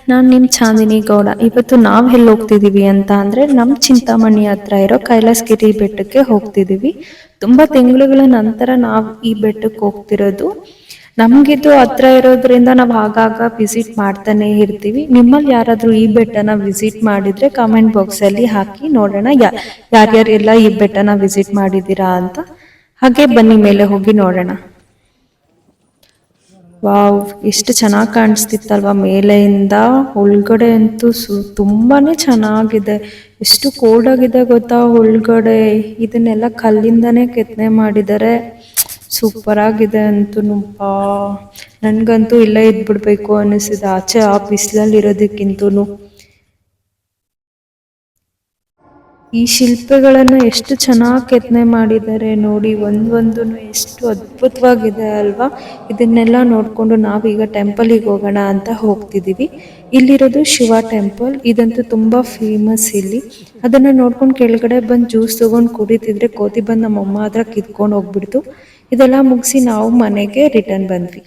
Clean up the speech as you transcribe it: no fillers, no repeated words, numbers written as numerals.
ನಾನು ನಿಮ್ಮ ಚಾಂದಿನಿ ಗೌಡ. ಇವತ್ತು ನಾವು ಎಲ್ಲಿ ಹೋಗ್ತಿದೀವಿ ಅಂತ ಅಂದ್ರೆ ನಮ್ಮ ಚಿಂತಾಮಣಿ ಹತ್ರ ಇರೋ ಕೈಲಾಸಗಿರಿ ಬೆಟ್ಟಕ್ಕೆ ಹೋಗ್ತಿದೀವಿ. ತುಂಬಾ ತಿಂಗಳುಗಳ ನಂತರ ನಾವು ಈ ಬೆಟ್ಟಕ್ಕೆ ಹೋಗ್ತಿರೋದು. ನಮ್ಗಿದು ಹತ್ರ ಇರೋದ್ರಿಂದ ನಾವು ಆಗಾಗ ವಿಸಿಟ್ ಮಾಡ್ತಾನೆ ಇರ್ತೀವಿ. ನಿಮ್ಮಲ್ಲಿ ಯಾರಾದ್ರೂ ಈ ಬೆಟ್ಟನ ವಿಸಿಟ್ ಮಾಡಿದ್ರೆ ಕಾಮೆಂಟ್ ಬಾಕ್ಸ್ ಅಲ್ಲಿ ಹಾಕಿ ನೋಡೋಣ ಯಾರ್ಯಾರೆಲ್ಲ ಈ ಬೆಟ್ಟನ ವಿಸಿಟ್ ಮಾಡಿದೀರಾ ಅಂತ. ಹಾಗೆ ಬನ್ನಿ ಮೇಲೆ ಹೋಗಿ ನೋಡೋಣ. ವಾವ್, ಎಷ್ಟು ಚೆನ್ನಾಗಿ ಕಾಣಿಸ್ತಿತ್ತಲ್ವಾ ಮೇಲೆಯಿಂದ. ಒಳಗಡೆ ಅಂತೂ ತುಂಬಾನೇ ಚೆನ್ನಾಗಿದೆ. ಎಷ್ಟು ಕೋಲ್ಡ್ ಆಗಿದೆ ಗೊತ್ತಾ ಒಳಗಡೆ. ಇದನ್ನೆಲ್ಲ ಕಲ್ಲಿಂದಾನೇ ಕೆತ್ತನೆ ಮಾಡಿದ್ದಾರೆ. ಸೂಪರ್ ಆಗಿದೆ ಅಂತೂ. ನನ್ಗಂತೂ ಇಲ್ಲೇ ಇದ್ಬಿಡ್ಬೇಕು ಅನಿಸಿದೆ, ಆಚೆ ಆ ಬಿಸಿಲಲ್ಲಿ ಇರೋದಕ್ಕಿಂತೂ. ಈ ಶಿಲ್ಪಗಳನ್ನ ಎಷ್ಟು ಚೆನ್ನಾಗಿ ಕೆತ್ತನೆ ಮಾಡಿದ್ದಾರೆ ನೋಡಿ, ಒಂದೊಂದು ಎಷ್ಟು ಅದ್ಭುತವಾಗಿದೆ ಅಲ್ವಾ. ಇದನ್ನೆಲ್ಲ ನೋಡ್ಕೊಂಡು ನಾವೀಗ ಟೆಂಪಲಿಗೆ ಹೋಗೋಣ ಅಂತ ಹೋಗ್ತಿದೀವಿ. ಇಲ್ಲಿರೋದು ಶಿವ ಟೆಂಪಲ್. ಇದಂತೂ ತುಂಬಾ ಫೇಮಸ್ ಇಲ್ಲಿ. ಅದನ್ನ ನೋಡ್ಕೊಂಡು ಕೆಳಗಡೆ ಬಂದು ಜ್ಯೂಸ್ ತಗೊಂಡು ಕುಡಿತಿದ್ರೆ ಕೋತಿ ಬಂದು ನಮ್ಮಮ್ಮ ಹತ್ರ ಕಿತ್ಕೊಂಡು ಹೋಗ್ಬಿಡ್ತು. ಇದೆಲ್ಲ ಮುಗಿಸಿ ನಾವು ಮನೆಗೆ ರಿಟರ್ನ್ ಬಂದ್ವಿ.